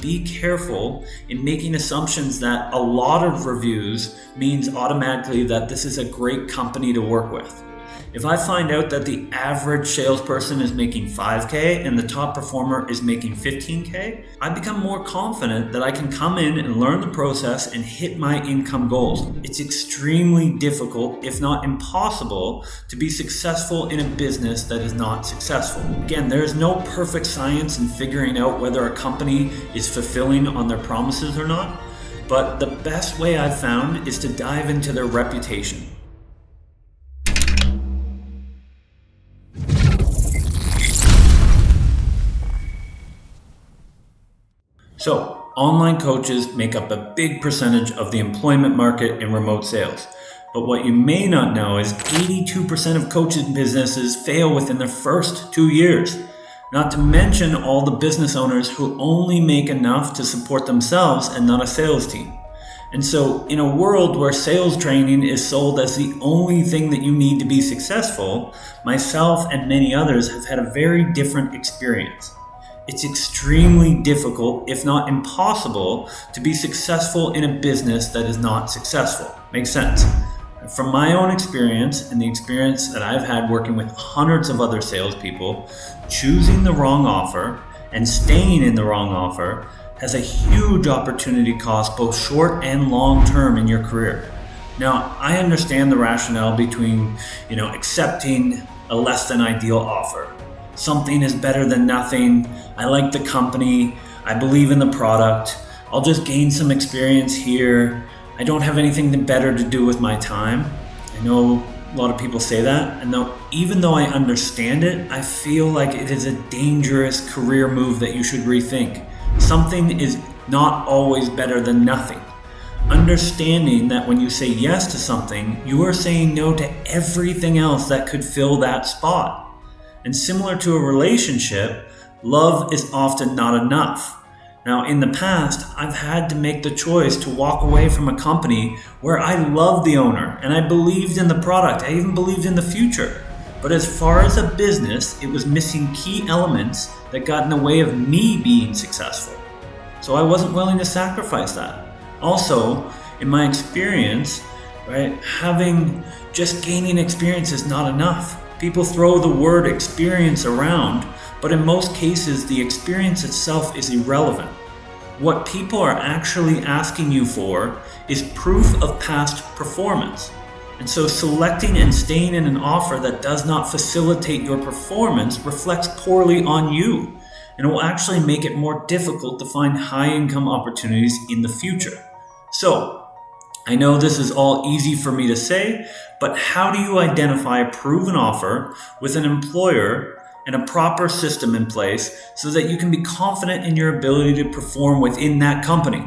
be careful in making assumptions that a lot of reviews means automatically that this is a great company to work with. If I find out that the average salesperson is making 5K and the top performer is making 15K, I become more confident that I can come in and learn the process and hit my income goals. It's extremely difficult, if not impossible, to be successful in a business that is not successful. Again, there is no perfect science in figuring out whether a company is fulfilling on their promises or not, but the best way I've found is to dive into their reputation. So, online coaches make up a big percentage of the employment market in remote sales. But what you may not know is 82% of coaching businesses fail within their first 2 years. Not to mention all the business owners who only make enough to support themselves and not a sales team. And so, in a world where sales training is sold as the only thing that you need to be successful, myself and many others have had a very different experience. It's extremely difficult, if not impossible, to be successful in a business that is not successful. Makes sense? From my own experience and the experience that I've had working with hundreds of other salespeople, choosing the wrong offer and staying in the wrong offer has a huge opportunity cost, both short and long term in your career. Now, I understand the rationale between, accepting a less than ideal offer. Something is better than nothing. I like the company. I believe in the product. I'll just gain some experience here. I don't have anything better to do with my time. I know a lot of people say that. And even though I understand it, I feel like it is a dangerous career move that you should rethink. Something is not always better than nothing. Understanding that when you say yes to something, you are saying no to everything else that could fill that spot. And similar to a relationship, love is often not enough. Now, in the past, I've had to make the choice to walk away from a company where I loved the owner and I believed in the product. I even believed in the future. But as far as a business, it was missing key elements that got in the way of me being successful. So I wasn't willing to sacrifice that. Also, in my experience, just gaining experience is not enough. People throw the word experience around, but in most cases, the experience itself is irrelevant. What people are actually asking you for is proof of past performance. And so selecting and staying in an offer that does not facilitate your performance reflects poorly on you, and will actually make it more difficult to find high-income opportunities in the future. So, I know this is all easy for me to say, but how do you identify a proven offer with an employer and a proper system in place so that you can be confident in your ability to perform within that company?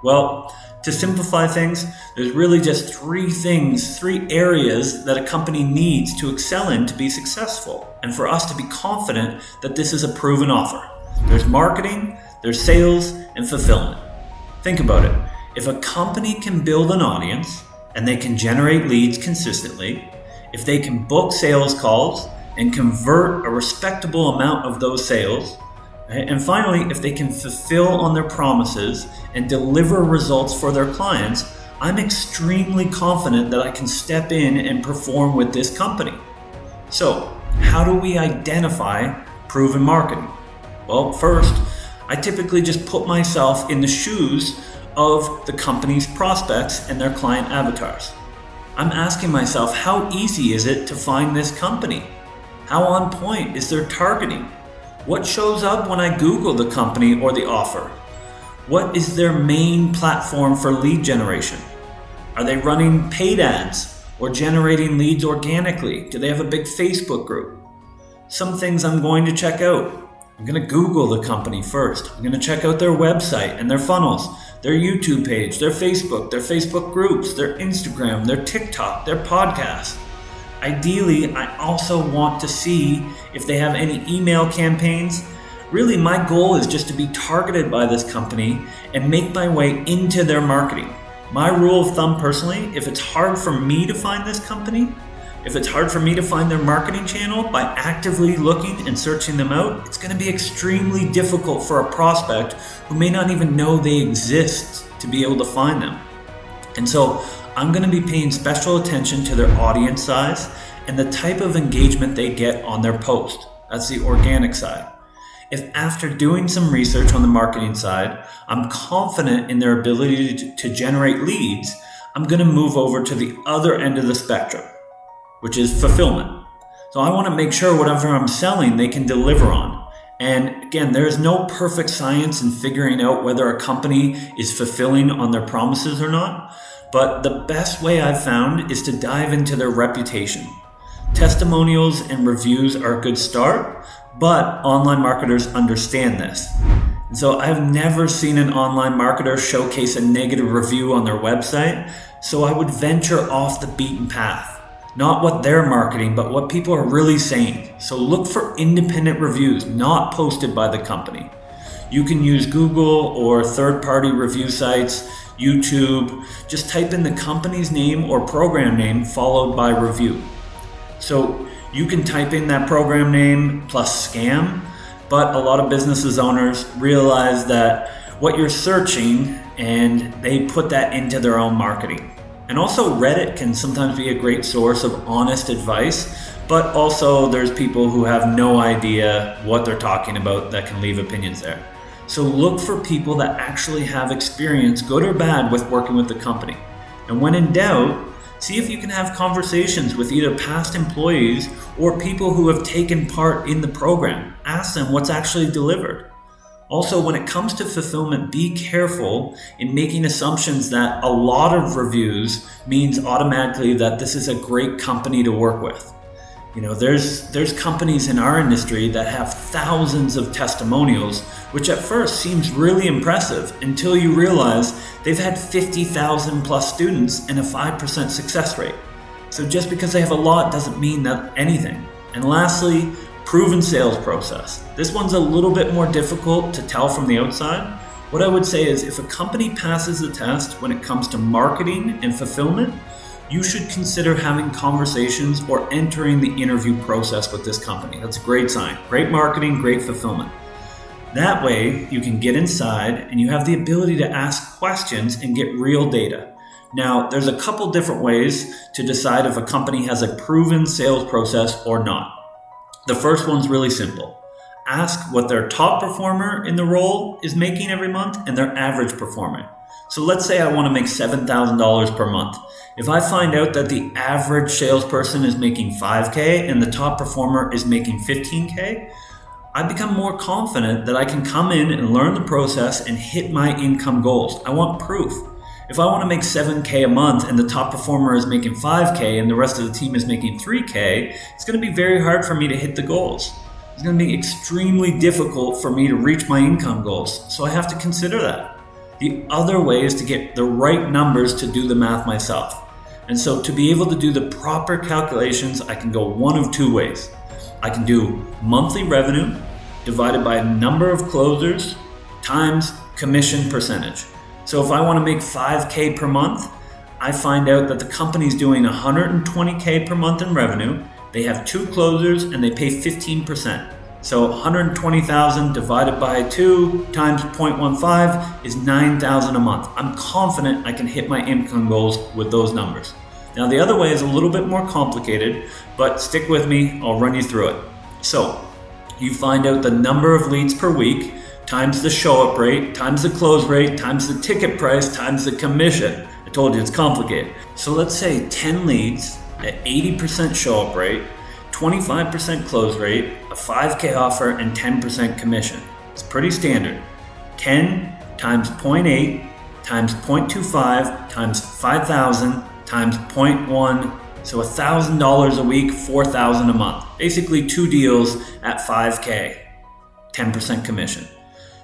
Well, to simplify things, there's really just three areas that a company needs to excel in to be successful, and for us to be confident that this is a proven offer. There's marketing, there's sales, and fulfillment. Think about it. If a company can build an audience and they can generate leads consistently, if they can book sales calls and convert a respectable amount of those sales, and finally, if they can fulfill on their promises and deliver results for their clients, I'm extremely confident that I can step in and perform with this company. So, how do we identify proven marketing? Well, first, I typically just put myself in the shoes of the company's prospects and their client avatars. I'm asking myself, how easy is it to find this company? How on point is their targeting? What shows up when I Google the company or the offer? What is their main platform for lead generation? Are they running paid ads or generating leads organically? Do they have a big Facebook group? Some things I'm going to check out. I'm going to Google the company first. I'm going to check out their website and their funnels, their YouTube page, their Facebook groups, their Instagram, their TikTok, their podcast. Ideally, I also want to see if they have any email campaigns. Really, my goal is just to be targeted by this company and make my way into their marketing. My rule of thumb personally, if it's hard for me to find this company, If it's hard for me to find their marketing channel by actively looking and searching them out, it's going to be extremely difficult for a prospect who may not even know they exist to be able to find them. And so I'm going to be paying special attention to their audience size and the type of engagement they get on their post. That's the organic side. If after doing some research on the marketing side, I'm confident in their ability to generate leads, I'm going to move over to the other end of the spectrum, which is fulfillment. So I want to make sure whatever I'm selling, they can deliver on. And again, there is no perfect science in figuring out whether a company is fulfilling on their promises or not. But the best way I've found is to dive into their reputation. Testimonials and reviews are a good start, but online marketers understand this. And so I've never seen an online marketer showcase a negative review on their website, so I would venture off the beaten path. Not what they're marketing, but what people are really saying. So look for independent reviews, not posted by the company. You can use Google or third-party review sites, YouTube. Just type in the company's name or program name followed by review. So you can type in that program name plus scam, but a lot of businesses owners realize that what you're searching and they put that into their own marketing. And also Reddit can sometimes be a great source of honest advice, but also there's people who have no idea what they're talking about that can leave opinions there. So look for people that actually have experience, good or bad, with working with the company. And when in doubt, see if you can have conversations with either past employees or people who have taken part in the program. Ask them what's actually delivered. Also, when it comes to fulfillment, be careful in making assumptions that a lot of reviews means automatically that this is a great company to work with. You know, there's companies in our industry that have thousands of testimonials, which at first seems really impressive until you realize they've had 50,000 plus students and a 5% success rate. So just because they have a lot doesn't mean that anything. And lastly, proven sales process. This one's a little bit more difficult to tell from the outside. What I would say is if a company passes the test when it comes to marketing and fulfillment, you should consider having conversations or entering the interview process with this company. That's a great sign. Great marketing, great fulfillment. That way, you can get inside and you have the ability to ask questions and get real data. Now, there's a couple different ways to decide if a company has a proven sales process or not. The first one's really simple. Ask what their top performer in the role is making every month and their average performer. So let's say I want to make $7,000 per month. If I find out that the average salesperson is making $5,000 and the top performer is making $15,000, I become more confident that I can come in and learn the process and hit my income goals. I want proof. If I want to make $7,000 a month and the top performer is making $5,000 and the rest of the team is making $3,000, it's going to be very hard for me to hit the goals. It's going to be extremely difficult for me to reach my income goals. So I have to consider that. The other way is to get the right numbers to do the math myself. And so to be able to do the proper calculations, I can go one of two ways. I can do monthly revenue divided by number of closers times commission percentage. So if I want to make $5,000 per month, I find out that the company's doing $120,000 per month in revenue. They have 2 closers and they pay 15%. So 120,000 divided by 2 times 0.15 is 9,000 a month. I'm confident I can hit my income goals with those numbers. Now the other way is a little bit more complicated, but stick with me, I'll run you through it. So you find out the number of leads per week times the show-up rate, times the close rate, times the ticket price, times the commission. I told you it's complicated. So let's say 10 leads at 80% show-up rate, 25% close rate, a $5,000 offer, and 10% commission. It's pretty standard. 10 times 0.8 times 0.25 times 5,000 times 0.1, so $1,000 a week, $4,000 a month. Basically 2 deals at $5,000, 10% commission.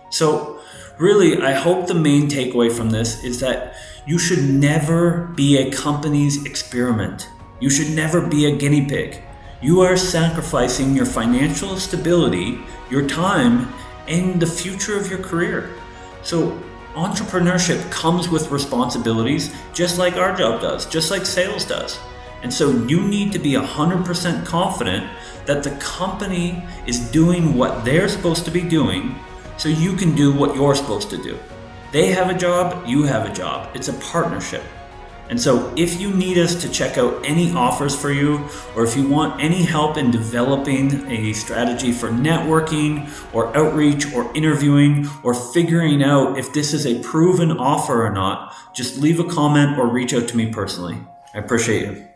So really, I hope the main takeaway from this is that you should never be a company's experiment. You should never be a guinea pig. You are sacrificing your financial stability, your time, and the future of your career. So entrepreneurship comes with responsibilities just like our job does, just like sales does. And so you need to be 100% confident that the company is doing what they're supposed to be doing so you can do what you're supposed to do. They have a job, you have a job. It's a partnership. And so if you need us to check out any offers for you, or if you want any help in developing a strategy for networking or outreach or interviewing or figuring out if this is a proven offer or not, just leave a comment or reach out to me personally. I appreciate you.